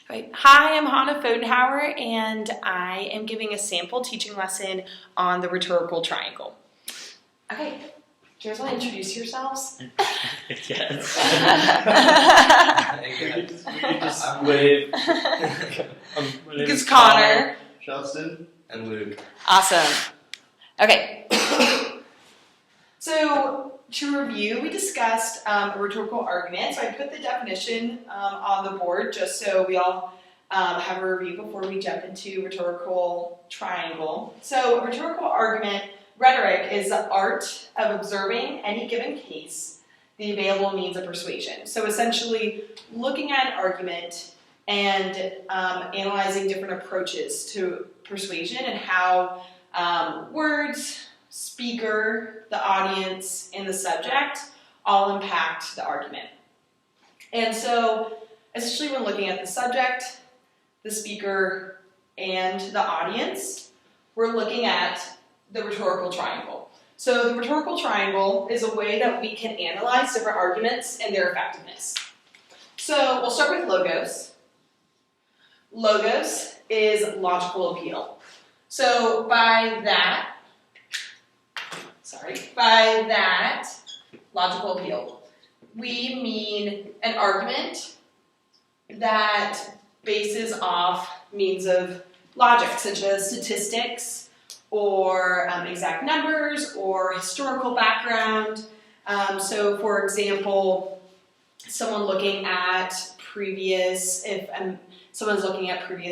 Right. Hi, I'm Hannah Pfotenhauer, and I am giving a sample teaching lesson on the rhetorical triangle. Okay, do you guys want to introduce yourselves? Yes. I'm Wade. It's Connor. Justin. And Luke. Awesome. Okay. So, to review, we discussed a rhetorical argument. So I put the definition on the board just so we all have a review before we jump into rhetorical triangle. So a rhetorical argument, rhetoric, is the art of observing any given case, the available means of persuasion. So essentially looking at an argument and analyzing different approaches to persuasion and how words, speaker, the audience, and the subject all impact the argument. And so, essentially when looking at the subject, the speaker, and the audience, we're looking at the rhetorical triangle. So the rhetorical triangle is a way that we can analyze different arguments and their effectiveness. So we'll start with logos. Logos is logical appeal. So by that logical appeal, we mean an argument that bases off means of logic, such as statistics or exact numbers or historical background. So for example, someone's looking at previous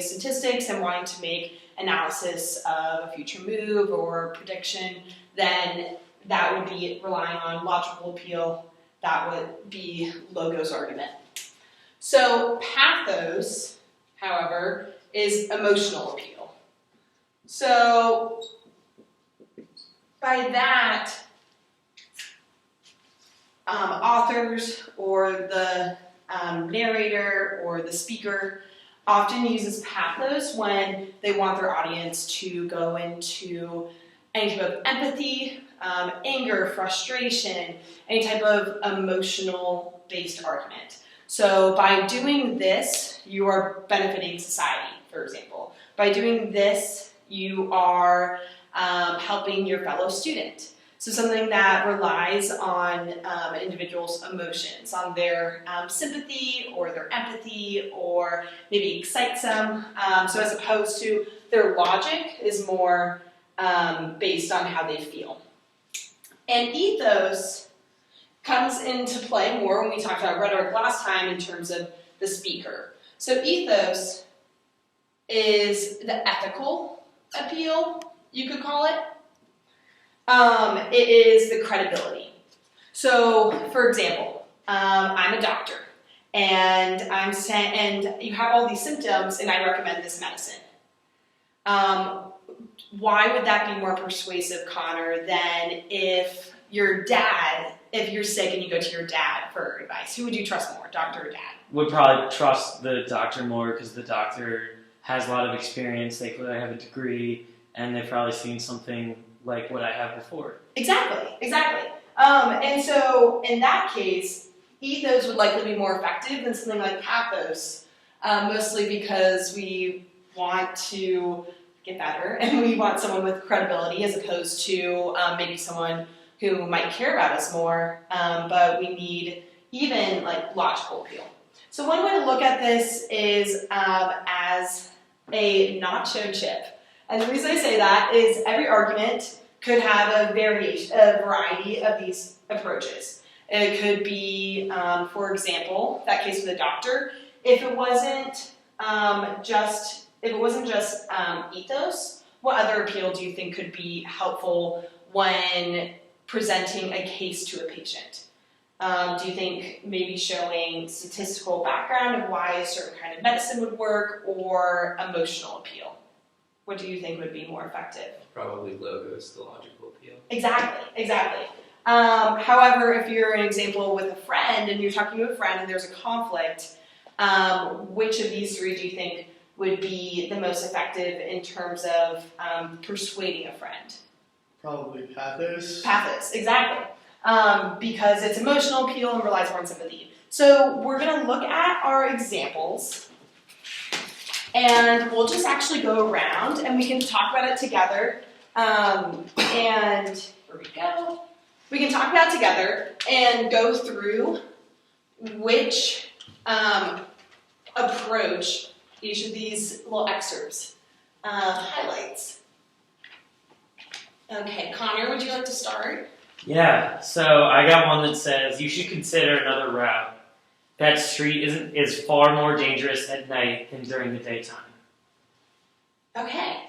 statistics and wanting to make analysis of a future move or prediction, then that would be relying on logical appeal. That would be logos argument. So pathos, however, is emotional appeal. So by that, authors or the narrator or the speaker often uses pathos when they want their audience to go into any type of empathy, anger, frustration, any type of emotional-based argument. So by doing this, you are benefiting society, for example. By doing this, you are helping your fellow student. So something that relies on an individual's emotions, on their sympathy or their empathy, or maybe excites them. So as opposed to their logic is more based on how they feel. And ethos comes into play more when we talked about rhetoric last time in terms of the speaker. So ethos is the ethical appeal, you could call it. It is the credibility. So, for example, I'm a doctor, and and you have all these symptoms, and I recommend this medicine. Why would that be more persuasive, Connor, than if you're sick and you go to your dad for advice? Who would you trust more, doctor or dad? Would probably trust the doctor more because the doctor has a lot of experience. They clearly have a degree, and they've probably seen something like what I have before. Exactly. And so in that case, ethos would likely be more effective than something like pathos, mostly because we want to get better and we want someone with credibility as opposed to maybe someone who might care about us more, but we need even like logical appeal. So one way to look at this is as a nacho chip. And the reason I say that is every argument could have a variety of these approaches. It could be, for example, that case with a doctor, if it wasn't just ethos, what other appeal do you think could be helpful when presenting a case to a patient? Do you think maybe showing statistical background of why a certain kind of medicine would work, or emotional appeal? What do you think would be more effective? Probably logos, the logical appeal. Exactly. However, if you're an example with a friend and you're talking to a friend and there's a conflict, which of these three do you think would be the most effective in terms of persuading a friend? Probably pathos. Pathos, exactly. Because it's emotional appeal and relies more on sympathy. So we're going to look at our examples and we'll just actually go around and we can talk about it together. And here we go. We can talk about it together and go through which approach each of these little excerpts highlights. Okay, Connor, would you like to start? Yeah, so I got one that says you should consider another route. That street is far more dangerous at night than during the daytime. Okay.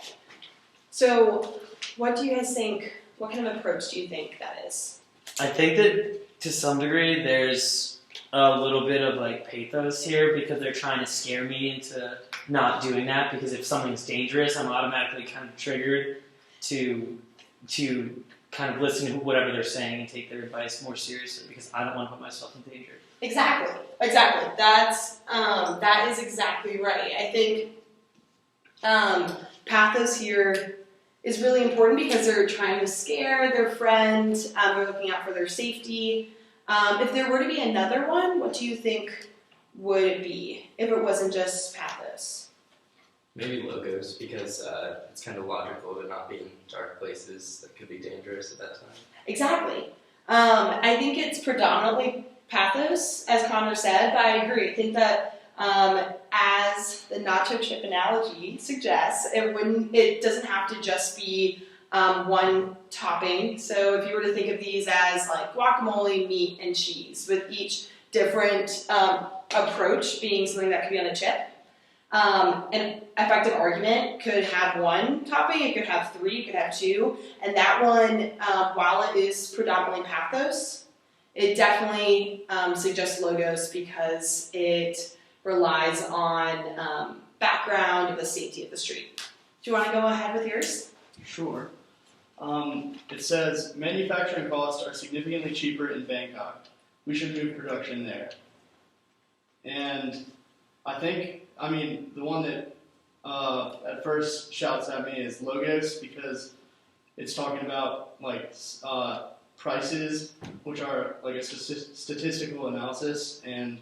So, what do you guys think? What kind of approach do you think that is? I think that to some degree there's a little bit of like pathos here because they're trying to scare me into not doing that because if something's dangerous, I'm automatically kind of triggered to kind of listen to whatever they're saying and take their advice more seriously because I don't want to put myself in danger. Exactly. That is exactly right. I think pathos here is really important because they're trying to scare their friend. They're looking out for their safety. If there were to be another one, what do you think would it be if it wasn't just pathos? Maybe logos, because it's kind of logical to not be in dark places that could be dangerous at that time. Exactly. I think it's predominantly pathos, as Connor said, but I agree. I think that as the nacho chip analogy suggests, it doesn't have to just be one topping. So if you were to think of these as like guacamole, meat, and cheese, with each different approach being something that could be on a chip. An effective argument could have one topping, it could have three, it could have two, and that one, while it is predominantly pathos, it definitely suggests logos because it relies on background of the safety of the street. Do you want to go ahead with yours? Sure. It says, manufacturing costs are significantly cheaper in Bangkok. We should move production there. And the one that at first shouts at me is logos because it's talking about prices, which are like a statistical analysis, and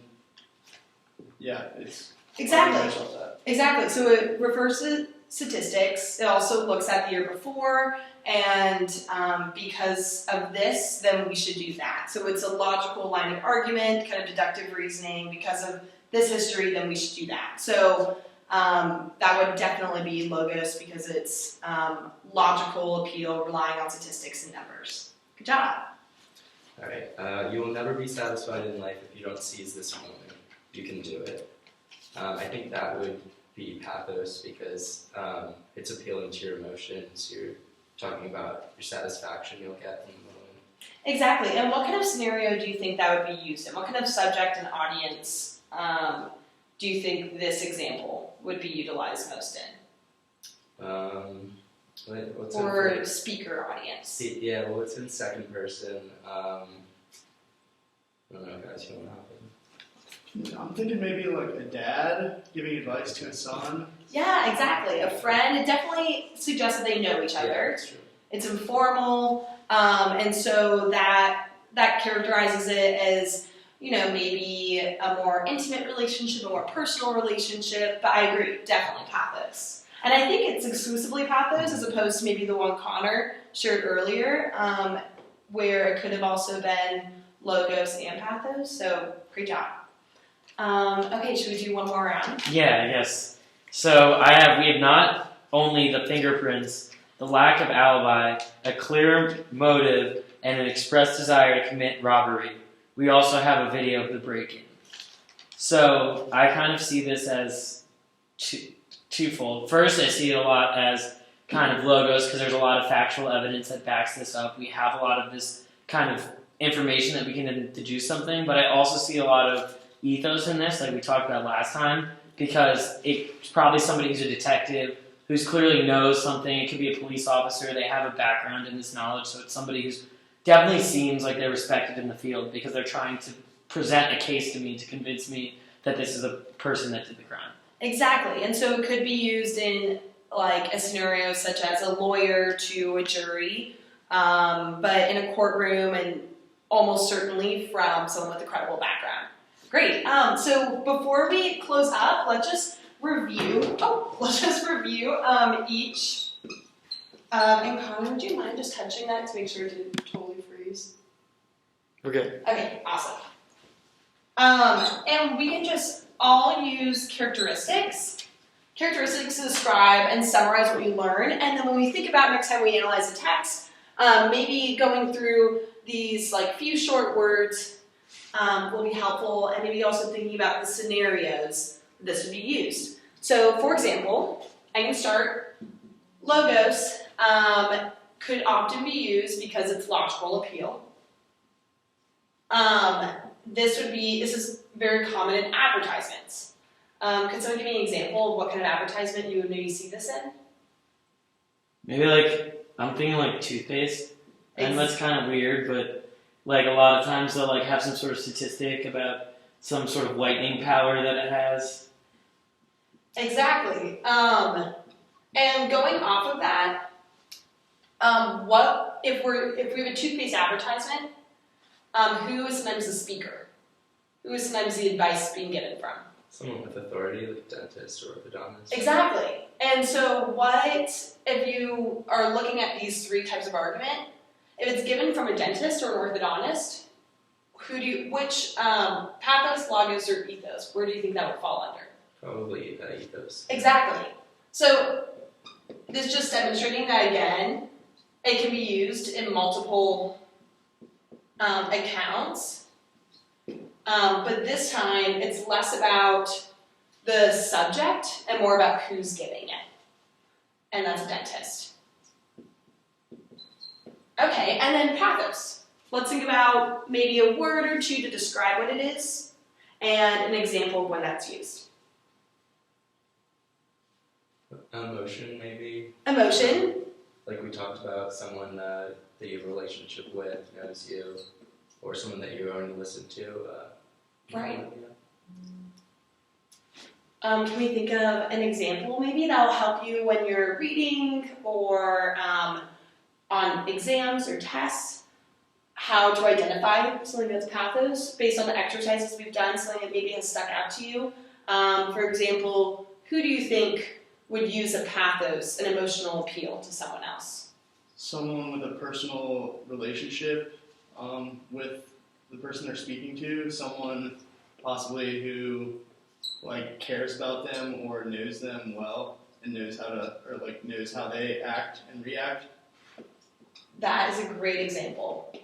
yeah, it's Exactly. Exactly. So it refers to statistics. It also looks at the year before, and because of this, then we should do that. So it's a logical line of argument, kind of deductive reasoning. Because of this history, then we should do that. So that would definitely be logos because it's logical appeal, relying on statistics and numbers. Good job. All right. You will never be satisfied in life if you don't seize this moment. You can do it. I think that would be pathos because it's appealing to your emotions. You're talking about your satisfaction you'll get in the moment. Exactly. And what kind of scenario do you think that would be used in? What kind of subject and audience do you think this example would be utilized most in? What's or speaker audience? Yeah, well, it's in second person. I don't know, guys, you know what happened? I'm thinking maybe like a dad giving advice to his son. Yeah, exactly. A friend. It definitely suggests that they know each other. Yeah, that's true. It's informal, and so that characterizes it as, maybe a more intimate relationship, a more personal relationship. But I agree, definitely pathos. And I think it's exclusively pathos as opposed to maybe the one Connor shared earlier, where it could have also been logos and pathos. So great job. Okay, should we do one more round? Yeah, yes. So we have not only the fingerprints, the lack of alibi, a clear motive, and an expressed desire to commit robbery. We also have a video of the break-in. So I kind of see this as twofold. First, I see it a lot as kind of logos because there's a lot of factual evidence that backs this up. We have a lot of this kind of information that we can deduce something, but I also see a lot of ethos in this, like we talked about last time, because it's probably somebody who's a detective who's clearly knows something. It could be a police officer. They have a background in this knowledge, so it's somebody who's definitely seems like they're respected in the field because they're trying to present a case to me to convince me that this is a person that did the crime. Exactly, and so it could be used in like a scenario such as a lawyer to a jury, but in a courtroom and almost certainly from someone with a credible background. Great. So before we close up, let's just review. Let's just review each. And Connor, would you mind just touching that to make sure it didn't totally freeze? We're good. Okay, awesome. And we can just all use characteristics. Characteristics to describe and summarize what we learn, and then when we think about next time we analyze a text, maybe going through these like few short words will be helpful, and maybe also thinking about the scenarios this would be used. So, for example, I can start logos could often be used because it's logical appeal. This is very common in advertisements. Could someone give me an example of what kind of advertisement you would maybe see this in? Maybe like, I'm thinking like toothpaste. And that's kind of weird, but like a lot of times they'll like have some sort of statistic about some sort of whitening power that it has. Exactly. And going off of that, what if we have a toothpaste advertisement? Who is sometimes the speaker? Who is sometimes the advice being given from? Someone with authority, like a dentist or orthodontist. Exactly. And so what if you are looking at these three types of argument? If it's given from a dentist or an orthodontist, which pathos, logos, or ethos, where do you think that would fall under? Probably ethos. Exactly. So this is just demonstrating that again, it can be used in multiple accounts. But this time, it's less about the subject and more about who's giving it. And that's a dentist. Okay, and then pathos. Let's think about maybe a word or two to describe what it is and an example of when that's used. Emotion, maybe. Emotion. Like we talked about, someone that you have a relationship with knows you, or someone that you only listen to. Right. Can we think of an example maybe that will help you when you're reading or on exams or tests? How to identify something that's pathos based on the exercises we've done, something that maybe has stuck out to you. For example, who do you think would use a pathos, an emotional appeal to someone else? Someone with a personal relationship with the person they're speaking to, someone possibly who like cares about them or knows them well and knows how they act and react. That is a great example.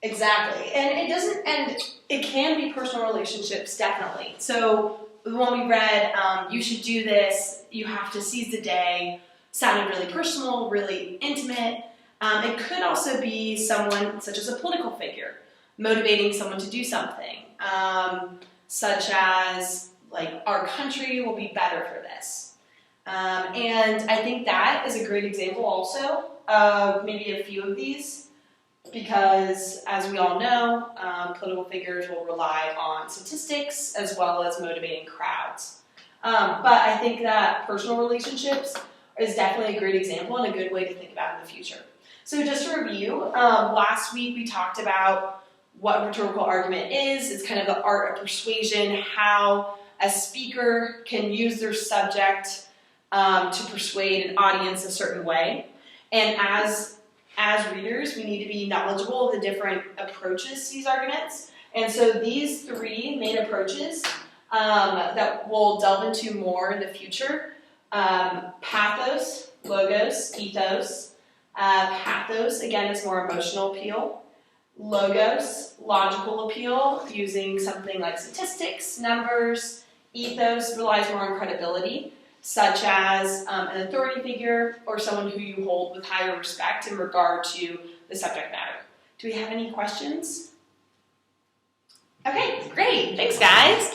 Exactly. And it can be personal relationships, definitely. So the one we read, you should do this, you have to seize the day, sounded really personal, really intimate. It could also be someone such as a political figure, motivating someone to do something, such as like our country will be better for this. And I think that is a great example also of maybe a few of these, because as we all know, political figures will rely on statistics as well as motivating crowds. But I think that personal relationships is definitely a great example and a good way to think about in the future. So just to review, last week we talked about what rhetorical argument is. It's kind of the art of persuasion, how a speaker can use their subject to persuade an audience a certain way. And as readers, we need to be knowledgeable of the different approaches to these arguments. And so these three main approaches that we'll delve into more in the future, pathos, logos, ethos. Pathos, again, is more emotional appeal. Logos, logical appeal, using something like statistics, numbers. Ethos relies more on credibility, such as an authority figure or someone who you hold with higher respect in regard to the subject matter. Do we have any questions? Okay, great. Thanks, guys.